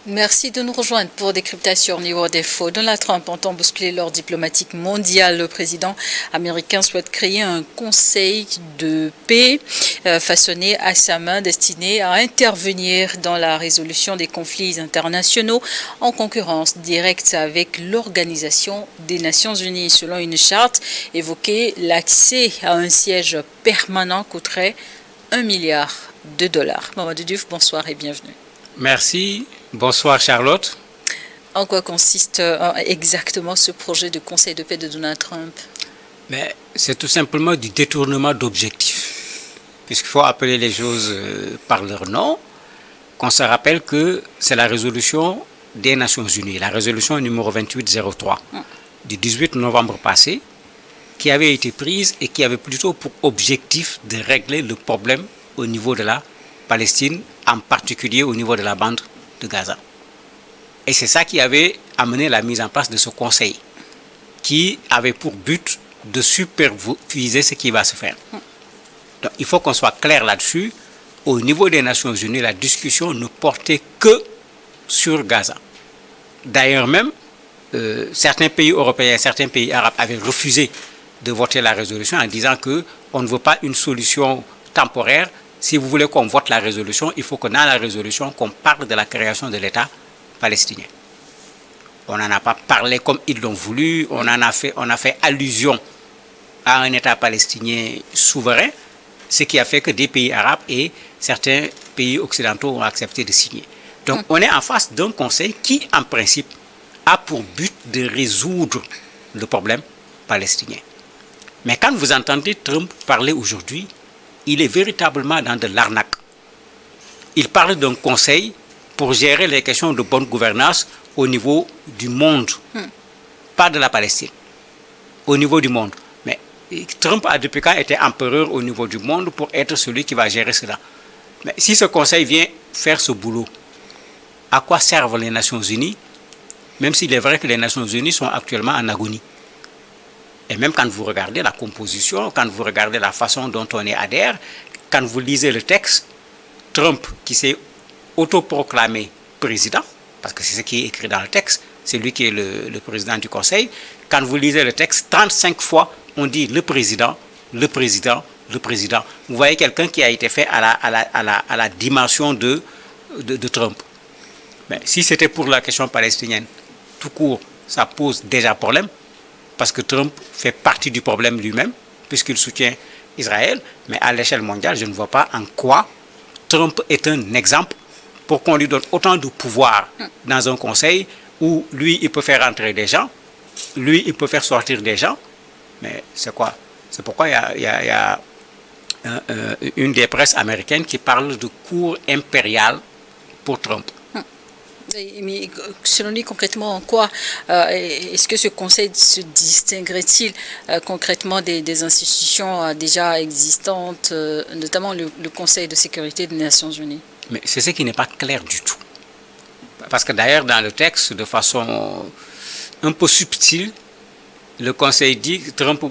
Merci de nous rejoindre pour Décryptation au niveau des faux. Donald Trump entend bousculer l'ordre diplomatique mondial. Le président américain souhaite créer un conseil de paix façonné à sa main, destiné à intervenir dans la résolution des conflits internationaux en concurrence directe avec l'Organisation des Nations Unies. Selon une charte évoquée, l'accès à un siège permanent coûterait $1 milliard. Mamadou Diouf, bonsoir et bienvenue. Merci. Bonsoir Charlotte. En quoi consiste exactement ce projet de conseil de paix de Donald Trump? Mais c'est tout simplement du détournement d'objectifs. Puisqu'il faut appeler les choses par leur nom, qu'on se rappelle que c'est la résolution des Nations Unies, la résolution numéro 2803 du 18 novembre passé, qui avait été prise et qui avait plutôt pour objectif de régler le problème au niveau de la Palestine, en particulier au niveau de la bande de Gaza. Et c'est ça qui avait amené la mise en place de ce conseil, qui avait pour but de superviser ce qui va se faire. Donc, il faut qu'on soit clair là-dessus. Au niveau des Nations Unies, la discussion ne portait que sur Gaza. D'ailleurs même, certains pays européens, certains pays arabes avaient refusé de voter la résolution en disant qu'on ne veut pas une solution temporaire. Si vous voulez qu'on vote la résolution, il faut que dans la résolution, qu'on parle de la création de l'État palestinien. On n'en a pas parlé comme ils l'ont voulu, on a fait allusion à un État palestinien souverain, ce qui a fait que des pays arabes et certains pays occidentaux ont accepté de signer. Donc on est en face d'un conseil qui, en principe, a pour but de résoudre le problème palestinien. Mais quand vous entendez Trump parler aujourd'hui, il est véritablement dans de l'arnaque. Il parle d'un conseil pour gérer les questions de bonne gouvernance au niveau du monde, pas de la Palestine, au niveau du monde. Mais Trump a depuis quand été empereur au niveau du monde pour être celui qui va gérer cela. Mais si ce conseil vient faire ce boulot, à quoi servent les Nations Unies, même s'il est vrai que les Nations Unies sont actuellement en agonie? Et même quand vous regardez la composition, quand vous regardez la façon dont on y adhère, quand vous lisez le texte, Trump qui s'est autoproclamé président, parce que c'est ce qui est écrit dans le texte, c'est lui qui est le président du Conseil, quand vous lisez le texte, 35 fois on dit le président, le président, le président. Vous voyez quelqu'un qui a été fait à la dimension de Trump. Mais si c'était pour la question palestinienne, tout court, ça pose déjà problème, parce que Trump fait partie du problème lui-même, puisqu'il soutient Israël. Mais à l'échelle mondiale, je ne vois pas en quoi Trump est un exemple pour qu'on lui donne autant de pouvoir dans un conseil où lui, il peut faire entrer des gens, lui, il peut faire sortir des gens. Mais c'est quoi? C'est pourquoi il y a une des presses américaines qui parle de cour impériale pour Trump. Mais selon lui, concrètement, en quoi est-ce que ce conseil se distinguerait-il concrètement des institutions déjà existantes, notamment le Conseil de sécurité des Nations Unies? Mais c'est ce qui n'est pas clair du tout. Parce que d'ailleurs, dans le texte, de façon un peu subtile, le conseil Trump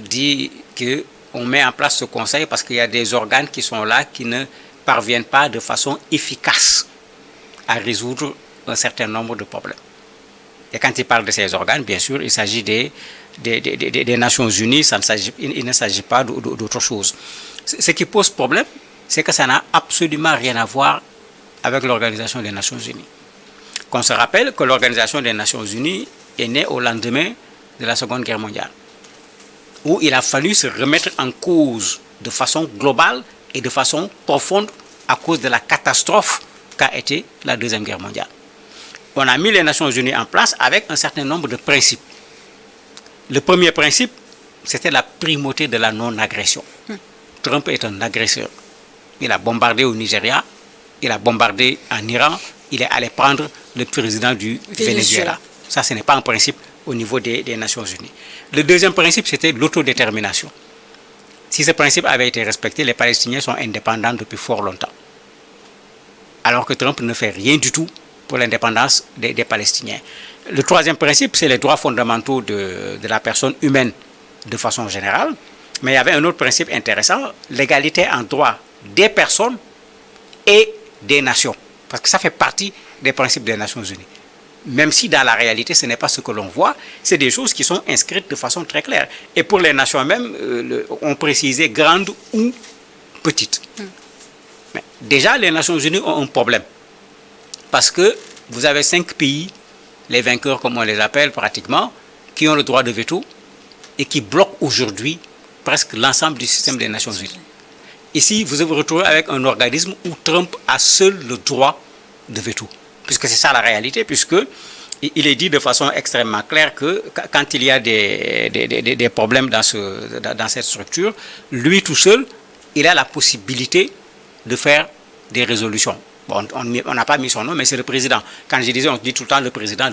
dit qu'on met en place ce conseil parce qu'il y a des organes qui sont là qui ne parviennent pas de façon efficace à résoudre un certain nombre de problèmes. Et quand il parle de ces organes, bien sûr, il s'agit des Nations Unies, il ne s'agit pas d'autre chose. Ce qui pose problème, c'est que ça n'a absolument rien à voir avec l'Organisation des Nations Unies. Qu'on se rappelle que l'Organisation des Nations Unies est née au lendemain de la Seconde Guerre mondiale, où il a fallu se remettre en cause de façon globale et de façon profonde à cause de la catastrophe qu'a été la Deuxième Guerre mondiale. On a mis les Nations Unies en place avec un certain nombre de principes. Le premier principe, c'était la primauté de la non-agression. Trump est un agresseur. Il a bombardé au Nigeria, il a bombardé en Iran, il est allé prendre le président du Venezuela. Ça, ce n'est pas un principe au niveau des Nations Unies. Le deuxième principe, c'était l'autodétermination. Si ce principe avait été respecté, les Palestiniens sont indépendants depuis fort longtemps. Alors que Trump ne fait rien du tout pour l'indépendance des Palestiniens. Le troisième principe, c'est les droits fondamentaux de la personne humaine de façon générale. Mais il y avait un autre principe intéressant, l'égalité en droit des personnes et des nations. Parce que ça fait partie des principes des Nations Unies. Même si dans la réalité, ce n'est pas ce que l'on voit, c'est des choses qui sont inscrites de façon très claire. Et pour les nations même, on précisait grandes ou petites. Mais déjà, les Nations Unies ont un problème. Parce que vous avez 5 pays, les vainqueurs comme on les appelle pratiquement, qui ont le droit de veto et qui bloquent aujourd'hui presque l'ensemble du système des Nations Unies. Ici, vous vous retrouvez avec un organisme où Trump a seul le droit de veto. Puisque c'est ça la réalité, puisque il est dit de façon extrêmement claire que quand il y a des problèmes dans cette structure, lui tout seul, il a la possibilité de faire des résolutions. Bon, on n'a pas mis son nom, mais c'est le président. Quand je disais, on dit tout le temps le président,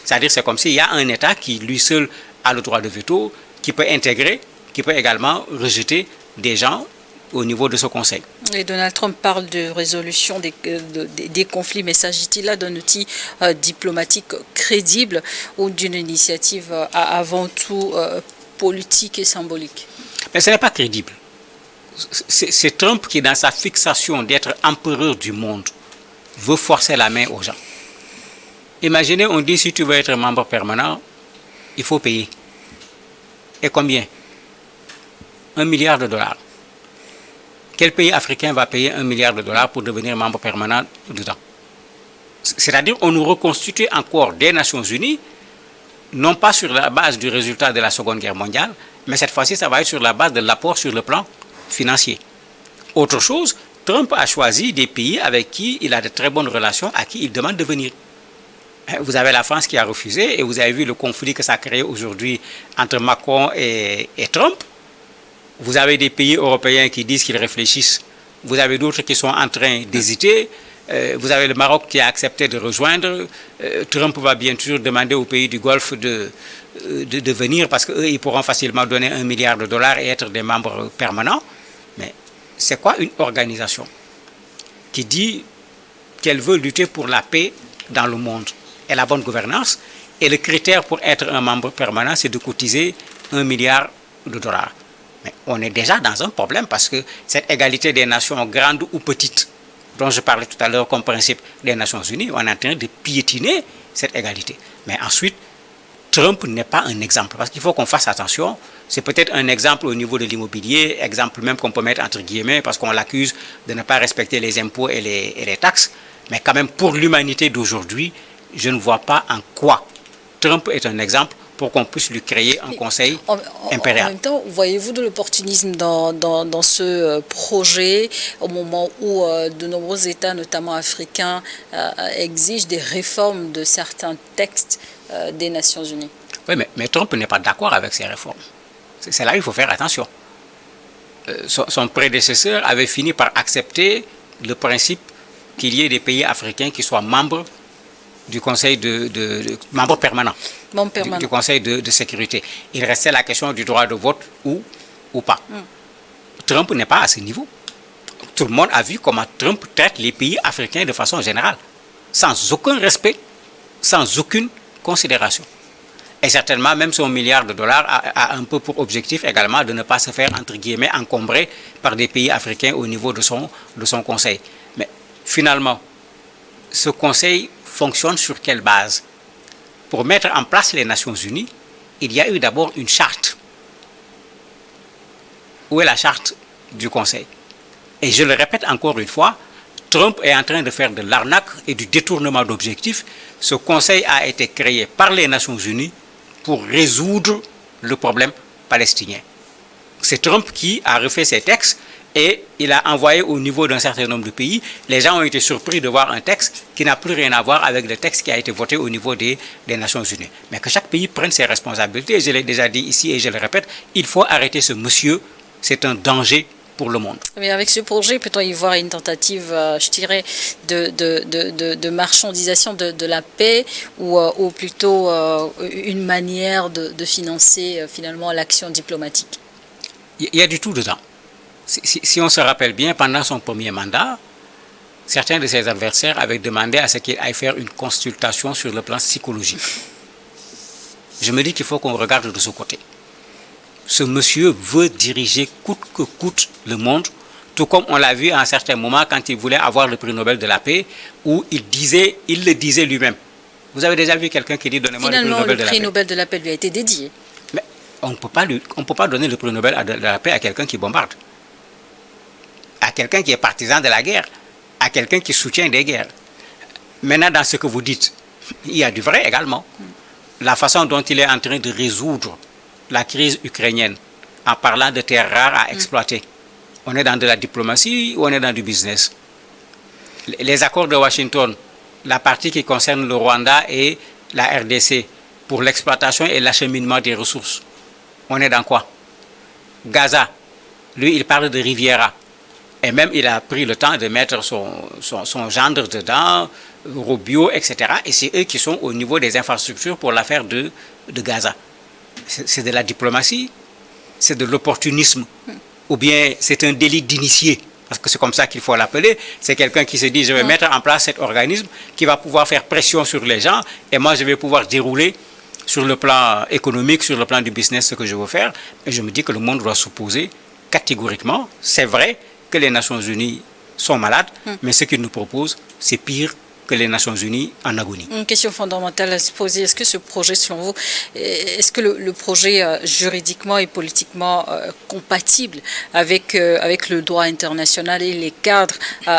c'est-à-dire c'est comme s'il y a un État qui lui seul a le droit de veto, qui peut intégrer, qui peut également rejeter des gens au niveau de ce Conseil. Et Donald Trump parle de résolution des conflits, mais s'agit-il là d'un outil diplomatique crédible ou d'une initiative avant tout politique et symbolique? Mais ce n'est pas crédible. C'est Trump qui, dans sa fixation d'être empereur du monde, veut forcer la main aux gens. Imaginez, on dit si tu veux être membre permanent, il faut payer. Et combien? 1 milliard de dollars. Quel pays africain va payer 1 milliard de dollars pour devenir membre permanent dedans? C'est-à-dire on nous reconstitue encore des Nations Unies, non pas sur la base du résultat de la Seconde Guerre mondiale, mais cette fois-ci, ça va être sur la base de l'apport sur le plan financier. Autre chose, Trump a choisi des pays avec qui il a de très bonnes relations, à qui il demande de venir. Vous avez la France qui a refusé, et vous avez vu le conflit que ça a créé aujourd'hui entre Macron et Trump. Vous avez des pays européens qui disent qu'ils réfléchissent. Vous avez d'autres qui sont en train d'hésiter. Vous avez le Maroc qui a accepté de rejoindre. Trump va bien sûr demander aux pays du Golfe de venir parce qu'eux, ils pourront facilement donner 1 milliard de dollars et être des membres permanents. Mais c'est quoi une organisation qui dit qu'elle veut lutter pour la paix dans le monde et la bonne gouvernance? Et le critère pour être un membre permanent, c'est de cotiser 1 milliard de dollars. Mais on est déjà dans un problème parce que cette égalité des nations, grandes ou petites, dont je parlais tout à l'heure comme principe des Nations Unies, on est en train de piétiner cette égalité. Mais ensuite, Trump n'est pas un exemple parce qu'il faut qu'on fasse attention. C'est peut-être un exemple au niveau de l'immobilier, exemple même qu'on peut mettre entre guillemets parce qu'on l'accuse de ne pas respecter les impôts et les taxes. Mais quand même, pour l'humanité d'aujourd'hui, je ne vois pas en quoi Trump est un exemple pour qu'on puisse lui créer un conseil impérial. En même temps, voyez-vous de l'opportunisme dans ce projet au moment où de nombreux États, notamment africains, exigent des réformes de certains textes des Nations Unies? Oui, mais Trump n'est pas d'accord avec ces réformes. C'est là qu'il faut faire attention. Son prédécesseur avait fini par accepter le principe qu'il y ait des pays africains qui soient membres du Conseil membres permanents du Conseil de sécurité. Il restait la question du droit de vote ou pas. Trump n'est pas à ce niveau. Tout le monde a vu comment Trump traite les pays africains de façon générale, sans aucun respect, sans aucune considération. Et certainement, même son milliard de dollars a un peu pour objectif également de ne pas se faire, entre guillemets, encombrer par des pays africains au niveau de son conseil. Mais finalement, ce conseil fonctionne sur quelle base? Pour mettre en place les Nations Unies, il y a eu d'abord une charte. Où est la charte du Conseil? Et je le répète encore une fois, Trump est en train de faire de l'arnaque et du détournement d'objectifs. Ce Conseil a été créé par les Nations Unies pour résoudre le problème palestinien. C'est Trump qui a refait ces textes et il a envoyé au niveau d'un certain nombre de pays. Les gens ont été surpris de voir un texte qui n'a plus rien à voir avec le texte qui a été voté au niveau des Nations Unies. Mais que chaque pays prenne ses responsabilités. Je l'ai déjà dit ici et je le répète, il faut arrêter ce monsieur. C'est un danger pour le monde. Mais avec ce projet, peut-on y voir une tentative, je dirais, de marchandisation de la paix ou plutôt une manière de financer finalement l'action diplomatique? Il y a du tout dedans. Si on se rappelle bien, pendant son premier mandat, certains de ses adversaires avaient demandé à ce qu'il aille faire une consultation sur le plan psychologique. Je me dis qu'il faut qu'on regarde de ce côté. Ce monsieur veut diriger coûte que coûte le monde. Tout comme on l'a vu à un certain moment quand il voulait avoir le prix Nobel de la paix, où il le disait lui-même. Vous avez déjà vu quelqu'un qui dit donnez-moi le prix Nobel de la paix. Finalement, le prix Nobel de la paix lui a été dédié. Mais on ne peut pas donner le prix Nobel de la paix à quelqu'un qui bombarde, à quelqu'un qui est partisan de la guerre, à quelqu'un qui soutient des guerres. Maintenant, dans ce que vous dites, il y a du vrai également. La façon dont il est en train de résoudre la crise ukrainienne en parlant de terres rares à exploiter. On est dans de la diplomatie ou on est dans du business? Les accords de Washington, la partie qui concerne le Rwanda et la RDC pour l'exploitation et l'acheminement des ressources, on est dans quoi? Gaza, lui, il parle de Riviera. Et même, il a pris le temps de mettre son gendre dedans, Rubio, etc. Et c'est eux qui sont au niveau des infrastructures pour l'affaire de Gaza. C'est de la diplomatie, c'est de l'opportunisme, ou bien c'est un délit d'initié, parce que c'est comme ça qu'il faut l'appeler. C'est quelqu'un qui se dit, je vais mettre en place cet organisme qui va pouvoir faire pression sur les gens, et moi, je vais pouvoir dérouler sur le plan économique, sur le plan du business, ce que je veux faire. Et je me dis que le monde doit s'opposer catégoriquement. C'est vrai que les Nations Unies sont malades, mais ce qu'ils nous proposent, c'est pire que les Nations Unies en agonie. Une question fondamentale à se poser, est-ce que ce projet, selon vous, est-ce que le projet juridiquement et politiquement compatible avec le droit international et les cadres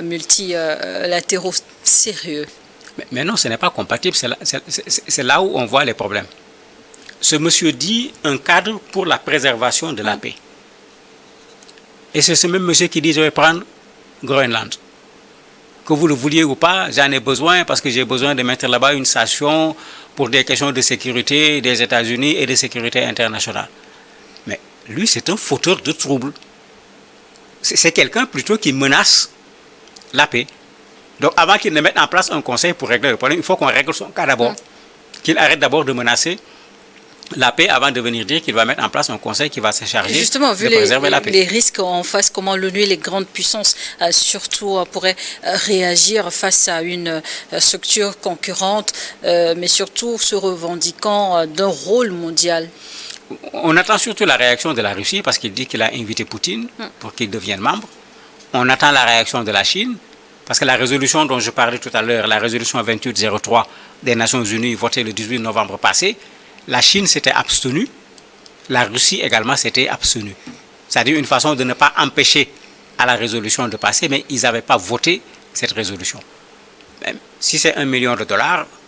multilatéraux sérieux? Mais non, ce n'est pas compatible, c'est là où on voit les problèmes. Ce monsieur dit un cadre pour la préservation de la paix. Et c'est ce même monsieur qui dit, je vais prendre Groenland. Que vous le vouliez ou pas, j'en ai besoin parce que j'ai besoin de mettre là-bas une station pour des questions de sécurité des États-Unis et de sécurité internationale. Mais lui, c'est un fauteur de troubles. C'est quelqu'un plutôt qui menace la paix. Donc avant qu'il ne mette en place un conseil pour régler le problème, il faut qu'on règle son cas d'abord. Qu'il arrête d'abord de menacer la paix avant de venir dire qu'il va mettre en place un conseil qui va se charger de préserver la paix. Les risques en face, comment l'ONU et les grandes puissances surtout pourraient réagir face à une structure concurrente, mais surtout se revendiquant d'un rôle mondial? On attend surtout la réaction de la Russie parce qu'il dit qu'il a invité Poutine pour qu'il devienne membre. On attend la réaction de la Chine parce que la résolution dont je parlais tout à l'heure, la résolution 2803 des Nations Unies votée le 18 novembre passé, la Chine s'était abstenue, la Russie également s'était abstenue. C'est-à-dire une façon de ne pas empêcher à la résolution de passer, mais ils n'avaient pas voté cette résolution. Même si c'est $1 million,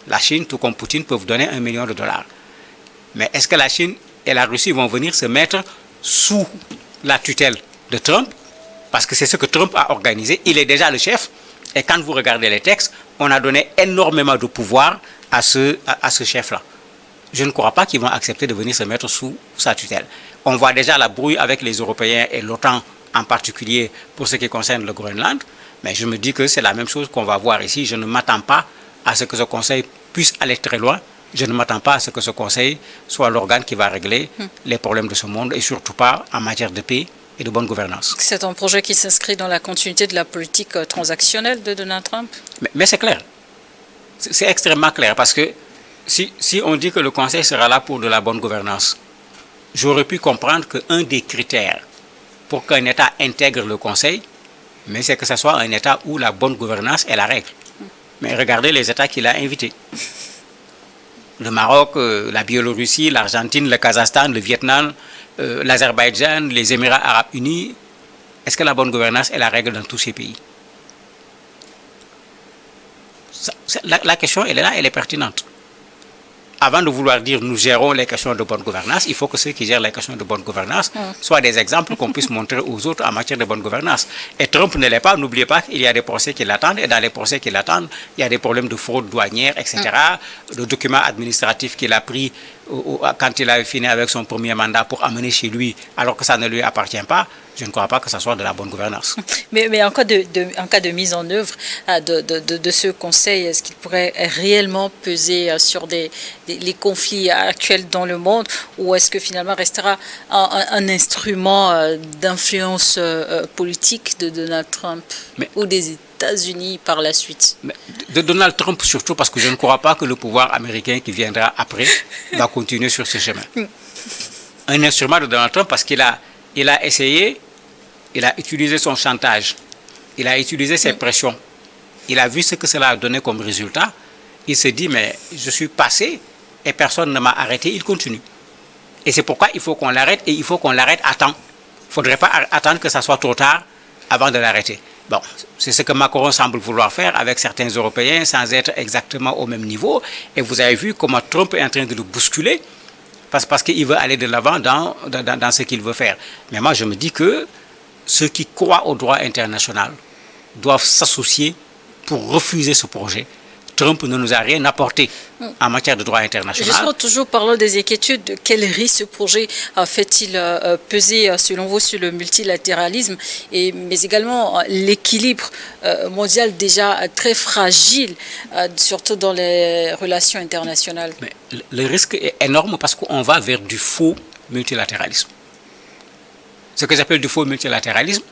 la Chine, tout comme Poutine, peuvent donner $1 million. Mais est-ce que la Chine et la Russie vont venir se mettre sous la tutelle de Trump? Parce que c'est ce que Trump a organisé. Il est déjà le chef. Et quand vous regardez les textes, on a donné énormément de pouvoir à ce chef-là. Je ne crois pas qu'ils vont accepter de venir se mettre sous sa tutelle. On voit déjà la brouille avec les Européens et l'OTAN en particulier pour ce qui concerne le Groenland. Mais je me dis que c'est la même chose qu'on va voir ici. Je ne m'attends pas à ce que ce conseil puisse aller très loin. Je ne m'attends pas à ce que ce conseil soit l'organe qui va régler les problèmes de ce monde et surtout pas en matière de paix et de bonne gouvernance. C'est un projet qui s'inscrit dans la continuité de la politique transactionnelle de Donald Trump? Mais c'est clair. C'est extrêmement clair parce que si on dit que le Conseil sera là pour de la bonne gouvernance, j'aurais pu comprendre qu'un des critères pour qu'un État intègre le Conseil, mais c'est que ce soit un État où la bonne gouvernance est la règle. Mais regardez les États qu'il a invités. Le Maroc, la Biélorussie, l'Argentine, le Kazakhstan, le Vietnam, l'Azerbaïdjan, les Émirats arabes unis. Est-ce que la bonne gouvernance est la règle dans tous ces pays? La question, elle est là, elle est pertinente. Avant de vouloir dire nous gérons les questions de bonne gouvernance, il faut que ceux qui gèrent les questions de bonne gouvernance soient des exemples qu'on puisse montrer aux autres en matière de bonne gouvernance. Et Trump ne l'est pas. N'oubliez pas qu'il y a des procès qui l'attendent. Et dans les procès qui l'attendent, il y a des problèmes de fraude douanière, etc. Le document administratif qu'il a pris quand il avait fini avec son premier mandat pour amener chez lui, alors que ça ne lui appartient pas, je ne crois pas que ça soit de la bonne gouvernance. Mais en cas de mise en œuvre de ce conseil, est-ce qu'il pourrait réellement peser sur les conflits actuels dans le monde, ou est-ce que finalement restera un instrument d'influence politique de Donald Trump ou des États-Unis par la suite? De Donald Trump surtout, parce que je ne crois pas que le pouvoir américain qui viendra après va continuer sur ce chemin. Un instrument de Donald Trump parce qu'il a essayé il a utilisé son chantage, il a utilisé ses pressions, il a vu ce que cela a donné comme résultat, il se dit, mais je suis passé et personne ne m'a arrêté, il continue. Et c'est pourquoi il faut qu'on l'arrête, et il faut qu'on l'arrête à temps. Il ne faudrait pas attendre que ça soit trop tard avant de l'arrêter. Bon, c'est ce que Macron semble vouloir faire avec certains Européens sans être exactement au même niveau. Et vous avez vu comment Trump est en train de le bousculer parce qu'il veut aller de l'avant dans ce qu'il veut faire. Mais moi, je me dis que ceux qui croient au droit international doivent s'associer pour refuser ce projet. Trump ne nous a rien apporté en matière de droit international. Justement, toujours parlant des inquiétudes, quel risque ce projet fait-il peser, selon vous, sur le multilatéralisme, mais également l'équilibre mondial déjà très fragile, surtout dans les relations internationales? Mais le risque est énorme parce qu'on va vers du faux multilatéralisme. Ce que j'appelle du faux multilatéralisme,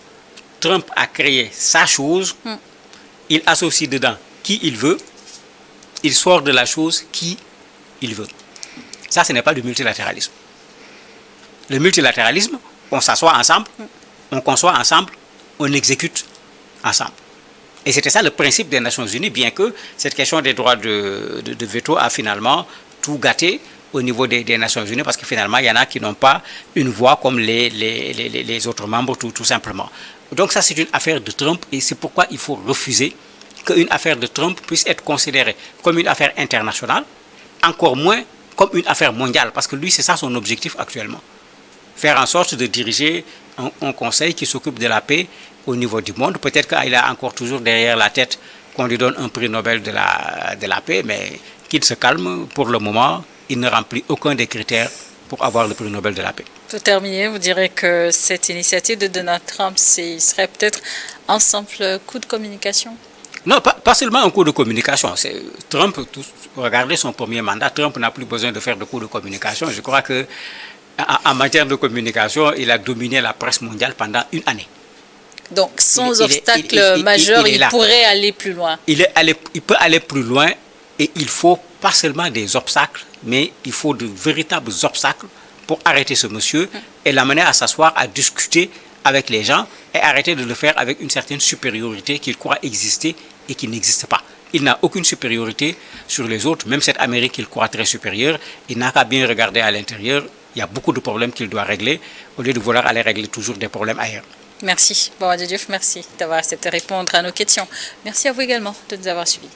Trump a créé sa chose, il associe dedans qui il veut, il sort de la chose qui il veut. Ça, ce n'est pas du multilatéralisme. Le multilatéralisme, on s'assoit ensemble, on conçoit ensemble, on exécute ensemble. Et c'était ça le principe des Nations Unies, bien que cette question des droits de veto a finalement tout gâté au niveau des Nations Unies, parce que finalement, il y en a qui n'ont pas une voix comme les autres membres, tout simplement. Donc ça, c'est une affaire de Trump, et c'est pourquoi il faut refuser qu'une affaire de Trump puisse être considérée comme une affaire internationale, encore moins comme une affaire mondiale, parce que lui, c'est ça son objectif actuellement. Faire en sorte de diriger un conseil qui s'occupe de la paix au niveau du monde. Peut-être qu'il a encore toujours derrière la tête qu'on lui donne un prix Nobel de la paix, mais qu'il se calme. Pour le moment, il ne remplit aucun des critères pour avoir le prix Nobel de la paix. Pour terminer, vous direz que cette initiative de Donald Trump, serait peut-être un simple coup de communication? Non, pas seulement un coup de communication. Trump, regardez son premier mandat, Trump n'a plus besoin de faire de coups de communication. Je crois que en matière de communication, il a dominé la presse mondiale pendant une année. Donc, sans obstacle majeur, il pourrait aller plus loin. Il peut aller plus loin, et il faut pas seulement des obstacles, mais il faut de véritables obstacles pour arrêter ce monsieur et l'amener à s'asseoir, à discuter avec les gens et arrêter de le faire avec une certaine supériorité qu'il croit exister et qui n'existe pas. Il n'a aucune supériorité sur les autres, même cette Amérique qu'il croit très supérieure, il n'a qu'à bien regarder à l'intérieur. Il y a beaucoup de problèmes qu'il doit régler, au lieu de vouloir aller régler toujours des problèmes ailleurs. Merci. Bon, Diouf, merci d'avoir accepté de répondre à nos questions. Merci à vous également de nous avoir suivis.